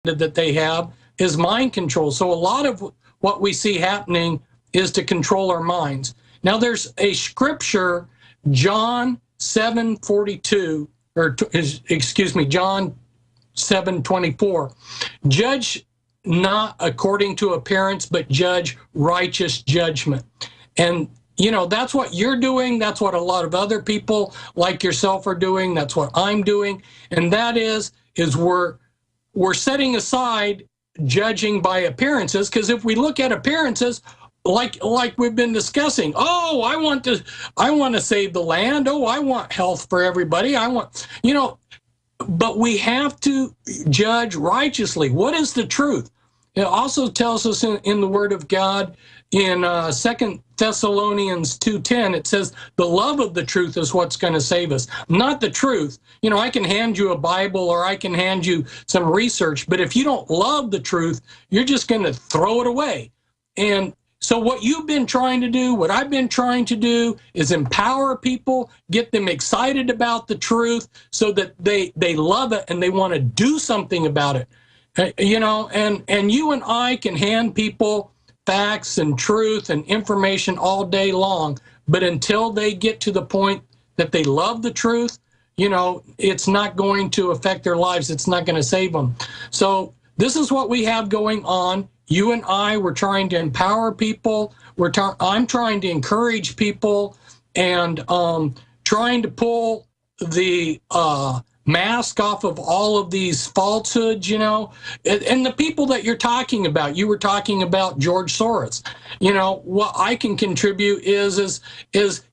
that they have is mind control. So a lot of what we see happening is to control our minds. Now there's a scripture, John 7:42, or excuse me, John 7:24. Judge not according to appearance, but judge righteous judgment. And you know, that's what you're doing. That's what a lot of other people like yourself are doing. That's what I'm doing. And that is we're setting aside judging by appearances, because if we look at appearances, like we've been discussing, oh, I want to save the land. Oh, I want health for everybody. I want, you know, but we have to judge righteously. What is the truth? It also tells us in the Word of God in 2 Thessalonians 2:10, it says the love of the truth is what's going to save us, not the truth. You know, I can hand you a Bible or I can hand you some research, but if you don't love the truth, you're just going to throw it away. And so what you've been trying to do, what I've been trying to do, is empower people, get them excited about the truth so that they love it and they want to do something about it. You know, and you and I can hand people facts and truth and information all day long, but until they get to the point that they love the truth, you know, it's not going to affect their lives. It's not going to save them. So this is what we have going on. You and I, we're trying to empower people. I'm trying to encourage people, and trying to pull the mask off of all of these falsehoods, you know. And the people that you're talking about, you were talking about George Soros. You know, what I can contribute is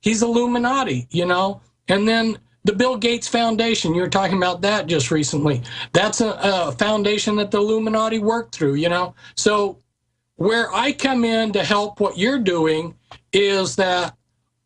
he's Illuminati, you know. And then the Bill Gates Foundation, you were talking about that just recently. That's a foundation that the Illuminati worked through, you know. So where I come in to help what you're doing is that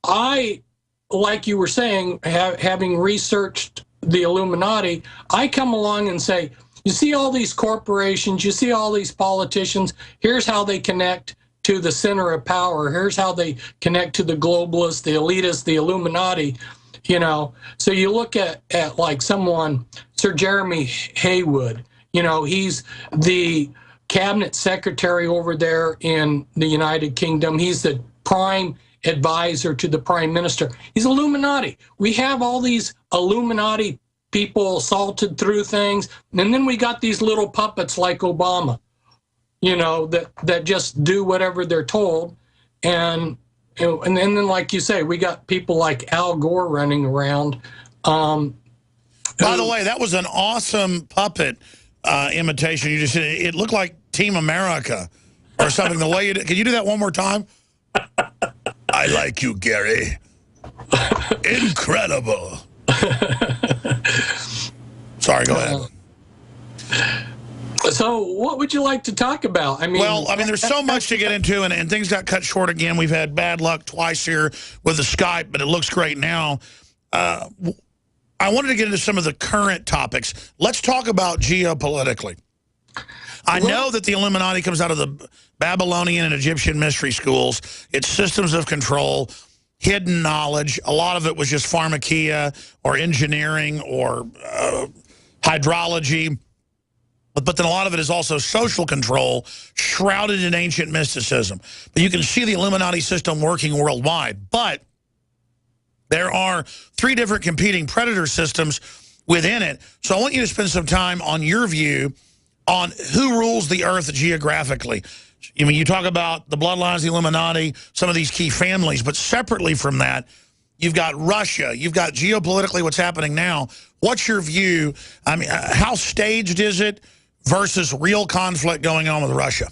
I, like you were saying, having researched the Illuminati, I come along and say, you see all these corporations, you see all these politicians, here's how they connect to the center of power, here's how they connect to the globalists, the elitists, the Illuminati, you know. So you look at like someone, Sir Jeremy Haywood, you know, he's the cabinet secretary over there in the United Kingdom. He's the prime advisor to the prime minister. He's Illuminati. We have all these Illuminati people salted through things, and then we got these little puppets like Obama, you know, that just do whatever they're told. And then, like you say, we got people like Al Gore running around. By the way, that was an awesome puppet imitation. You just said it looked like Team America or something. The way you did. Can you do that one more time? I like you, Gary. Incredible. Sorry, go ahead. So what would you like to talk about? I mean, well, I mean, there's so much to get into, and things got cut short again. We've had bad luck twice here with the Skype, but it looks great now. I wanted to get into some of the current topics. Let's talk about geopolitically. I know that the Illuminati comes out of the Babylonian and Egyptian mystery schools. It's systems of control, hidden knowledge. A lot of it was just pharmakia or engineering or hydrology. But then a lot of it is also social control, shrouded in ancient mysticism. But you can see the Illuminati system working worldwide. But there are 3 different competing predator systems within it. So I want you to spend some time on your view on who rules the earth geographically. I mean, you talk about the bloodlines, the Illuminati, some of these key families, but separately from that, you've got Russia, you've got geopolitically what's happening now. What's your view? I mean, how staged is it versus real conflict going on with Russia?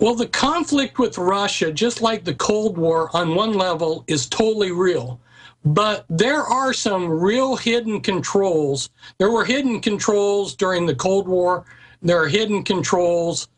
Well, the conflict with Russia, just like the Cold War on one level, is totally real. But there are some real hidden controls. There were hidden controls during the Cold War. There are hidden controls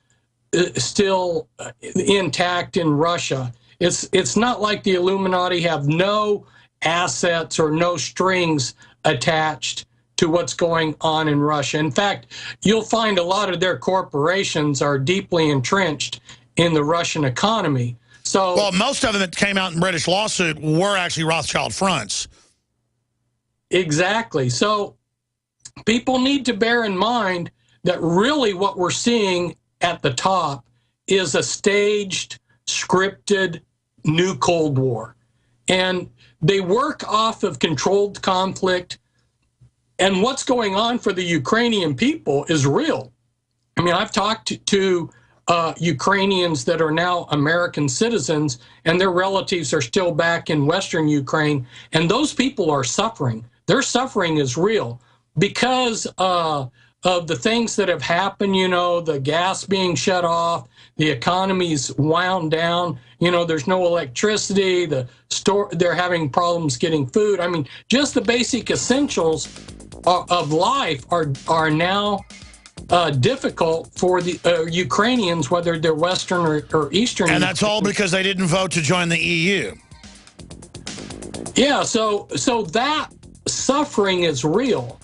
still intact in Russia. It's not like the Illuminati have no assets or no strings attached to what's going on in Russia. In fact, you'll find a lot of their corporations are deeply entrenched in the Russian economy. So, well, most of them that came out in British lawsuit were actually Rothschild fronts. Exactly. So people need to bear in mind that really what we're seeing at the top is a staged, scripted new Cold War. And they work off of controlled conflict. And what's going on for the Ukrainian people is real. I mean, I've talked to Ukrainians that are now American citizens, and their relatives are still back in Western Ukraine, and those people are suffering. Their suffering is real because of the things that have happened, you know, the gas being shut off, the economy's wound down, you know, there's no electricity, they're having problems getting food. I mean, just the basic essentials of life are now difficult for the Ukrainians, whether they're Western or Eastern. And that's all because they didn't vote to join the EU. Yeah, so that suffering is real.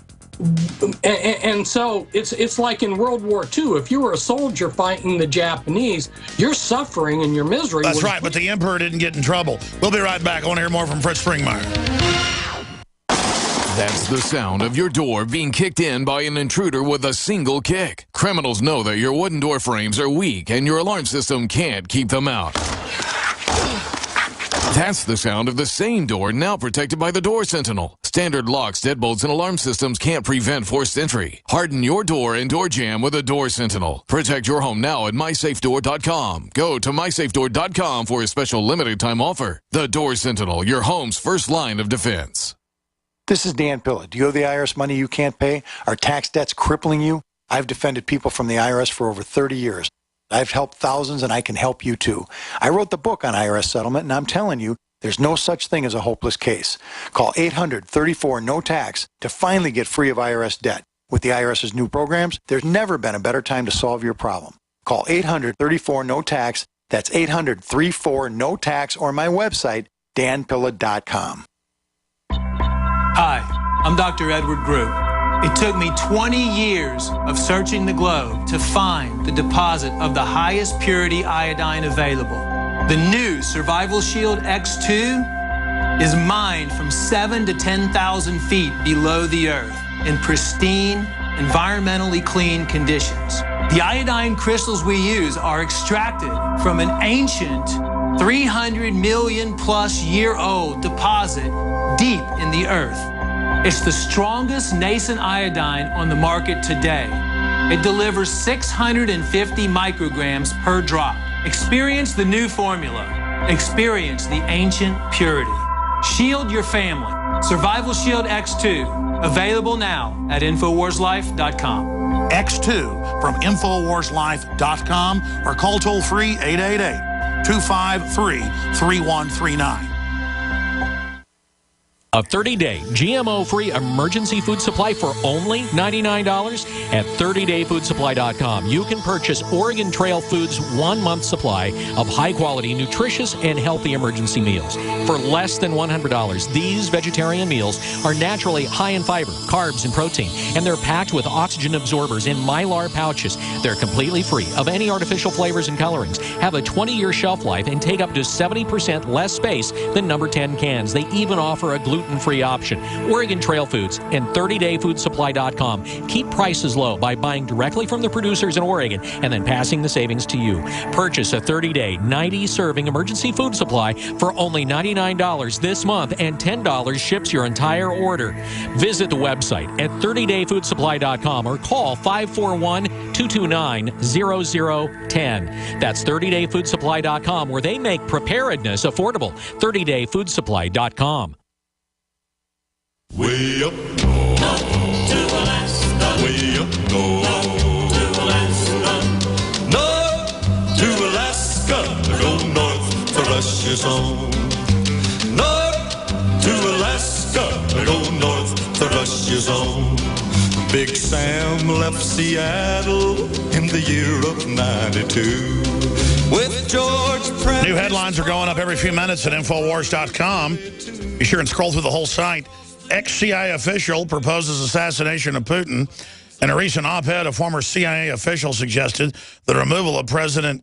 And so it's like in World War II. If you were a soldier fighting the Japanese, your suffering and your misery. That's right, but the emperor didn't get in trouble. We'll be right back. I want to hear more from Fritz Springmeier. That's the sound of your door being kicked in by an intruder with a single kick. Criminals know that your wooden door frames are weak and your alarm system can't keep them out. That's the sound of the same door now protected by the Door Sentinel. Standard locks, deadbolts, and alarm systems can't prevent forced entry. Harden your door and door jamb with a Door Sentinel. Protect your home now at mysafedoor.com. Go to mysafedoor.com for a special limited time offer. The Door Sentinel, your home's first line of defense. This is Dan Pilla. Do you owe the IRS money you can't pay? Are tax debts crippling you? I've defended people from the IRS for over 30 years. I've helped thousands, and I can help you too. I wrote the book on IRS settlement, and I'm telling you, there's no such thing as a hopeless case. Call 800-34-NO-TAX to finally get free of IRS debt. With the IRS's new programs, there's never been a better time to solve your problem. Call 800-34-NO-TAX. That's 800-34-NO-TAX, or my website, danpilla.com. Hi, I'm Dr. Edward Group. It took me 20 years of searching the globe to find the deposit of the highest purity iodine available. The new Survival Shield X2 is mined from 7,000 to 10,000 feet below the earth in pristine, environmentally clean conditions. The iodine crystals we use are extracted from an ancient 300 million plus year old deposit deep in the earth. It's the strongest nascent iodine on the market today. It delivers 650 micrograms per drop. Experience the new formula. Experience the ancient purity. Shield your family. Survival Shield X2. Available now at InfoWarsLife.com. X2 from InfoWarsLife.com or call toll-free 888-253-3139. A 30-day GMO-free emergency food supply for only $99 at 30dayfoodsupply.com. You can purchase Oregon Trail Foods' 1-month supply of high-quality, nutritious, and healthy emergency meals. For less than $100, these vegetarian meals are naturally high in fiber, carbs, and protein, and they're packed with oxygen absorbers in Mylar pouches. They're completely free of any artificial flavors and colorings, have a 20-year shelf life, and take up to 70% less space than number 10 cans. They even offer a gluten-free option. Oregon Trail Foods and 30dayfoodsupply.com keep prices low by buying directly from the producers in Oregon and then passing the savings to you. Purchase a 30-day, 90-serving emergency food supply for only $99 this month, and $10 ships your entire order. Visit the website at 30dayfoodsupply.com or call 541-229-0010. That's 30dayfoodsupply.com, where they make preparedness affordable. 30dayfoodsupply.com. Way up north, to Alaska. Way up north, to Alaska. North to Alaska, go north to Russia's home. North to Alaska, go north to Russia's home. Big Sam left Seattle in the year of '92 with George Pratt. New headlines are going up every few minutes at Infowars.com. Be sure and scroll through the whole site. Ex-CIA official proposes assassination of Putin. In a recent op-ed, a former CIA official suggested the removal of President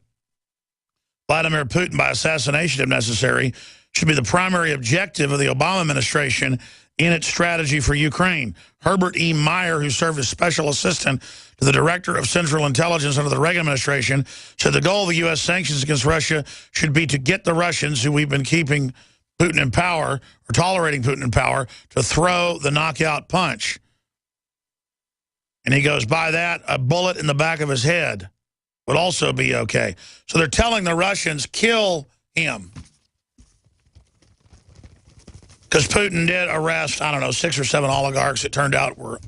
Vladimir Putin by assassination, if necessary, should be the primary objective of the Obama administration, in its strategy for Ukraine. Herbert E. Meyer, who served as special assistant to the director of Central Intelligence under the Reagan administration, said the goal of the U.S. sanctions against Russia should be to get the Russians, who we've been keeping Putin in power, or tolerating Putin in power, to throw the knockout punch. And he goes, by that, a bullet in the back of his head would also be okay. So they're telling the Russians, kill him. Because Putin did arrest, I don't know, 6 or 7 oligarchs it turned out were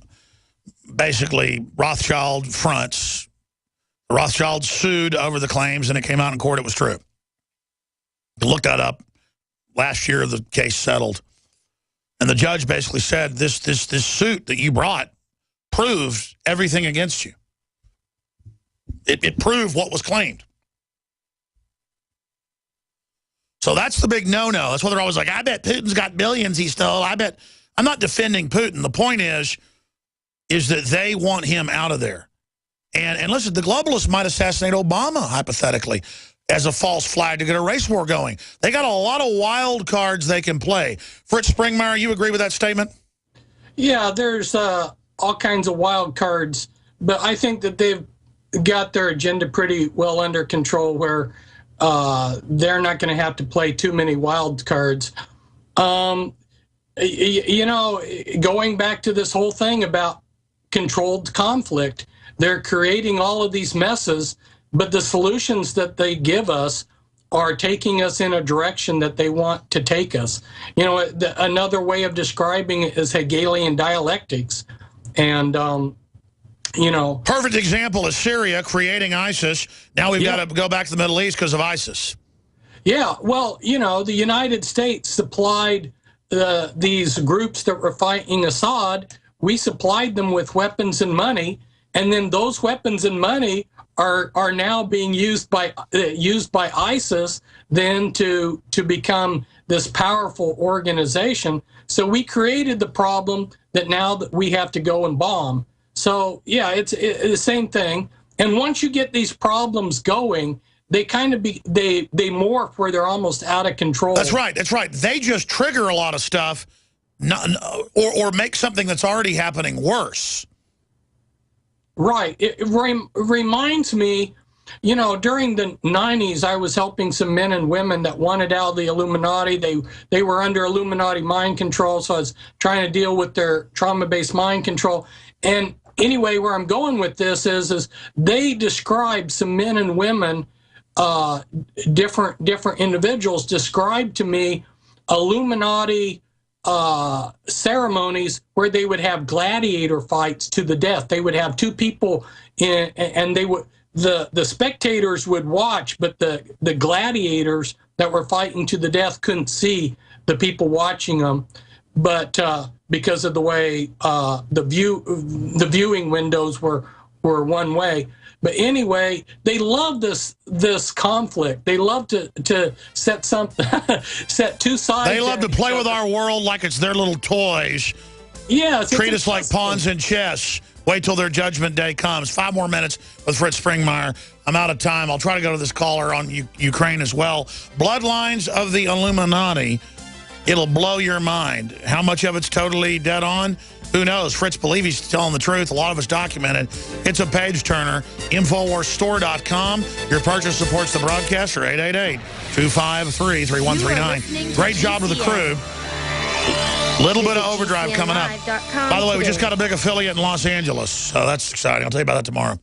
basically Rothschild fronts. The Rothschilds sued over the claims, and it came out in court it was true. You look that up. Last year, the case settled. And the judge basically said, this suit that you brought proves everything against you. It proved what was claimed. So that's the big no-no. That's why they're always like, I bet Putin's got billions he stole. I bet. I'm not defending Putin. The point is that they want him out of there. And listen, the globalists might assassinate Obama, hypothetically, as a false flag to get a race war going. They got a lot of wild cards they can play. Fritz Springmeier, you agree with that statement? Yeah, there's all kinds of wild cards, but I think that they've got their agenda pretty well under control, where they're not going to have to play too many wild cards. You know, going back to this whole thing about controlled conflict, they're creating all of these messes, but the solutions that they give us are taking us in a direction that they want to take us. You know, another way of describing it is Hegelian dialectics. And, you know. Perfect example is Syria creating ISIS. Now we've got to go back to the Middle East because of ISIS. Yeah, well, you know, the United States supplied these groups that were fighting Assad. We supplied them with weapons and money, and then those weapons and money are now being used by ISIS then to become this powerful organization. So we created the problem that now that we have to go and bomb. So yeah, it's the same thing. And once you get these problems going, they kind of they morph where they're almost out of control. That's right. That's right. They just trigger a lot of stuff, or make something that's already happening worse. Right. It reminds me, you know, during the 90s, I was helping some men and women that wanted out of the Illuminati. They were under Illuminati mind control, so I was trying to deal with their trauma-based mind control. And anyway, where I'm going with this is they described some men and women, different individuals described to me Illuminati ceremonies where they would have gladiator fights to the death. They would have 2 people and they would the spectators would watch, but the gladiators that were fighting to the death couldn't see the people watching them, but because of the way the viewing windows were one way. But anyway, they love this conflict. They love to set set 2 sides. They love to play with our world like it's their little toys. Yeah, treat us like pawns in chess. Wait till their judgment day comes. 5 more minutes with Fritz Springmeier. I'm out of time. I'll try to go to this caller on Ukraine as well. Bloodlines of the Illuminati. It'll blow your mind. How much of it's totally dead on? Who knows? Fritz believes he's telling the truth. A lot of it's documented. It's a page-turner. InfoWarsStore.com. Your purchase supports the broadcaster. 888-253-3139. Great job to the crew. Little bit of overdrive coming up. By the way, we just got a big affiliate in Los Angeles, so that's exciting. I'll tell you about that tomorrow.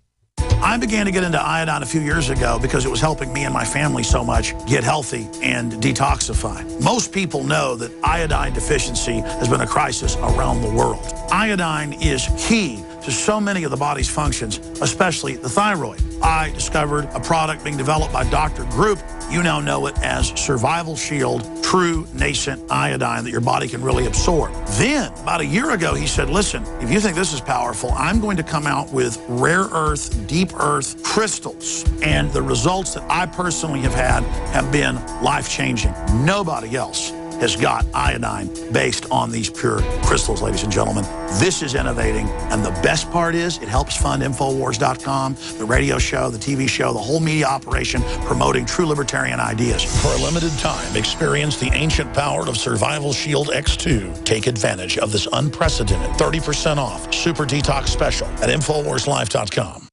I began to get into iodine a few years ago because it was helping me and my family so much get healthy and detoxify. Most people know that iodine deficiency has been a crisis around the world. Iodine is key to so many of the body's functions, especially the thyroid. I discovered a product being developed by Dr. Group. You now know it as Survival Shield True Nascent Iodine that your body can really absorb. Then, about a year ago, he said, listen, if you think this is powerful, I'm going to come out with rare earth, deep earth crystals. And the results that I personally have had have been life-changing. Nobody else has got iodine based on these pure crystals, ladies and gentlemen. This is innovating, and the best part is it helps fund Infowars.com, the radio show, the TV show, the whole media operation promoting true libertarian ideas. For a limited time, experience the ancient power of Survival Shield X2. Take advantage of this unprecedented 30% off Super Detox special at InfoWarsLife.com.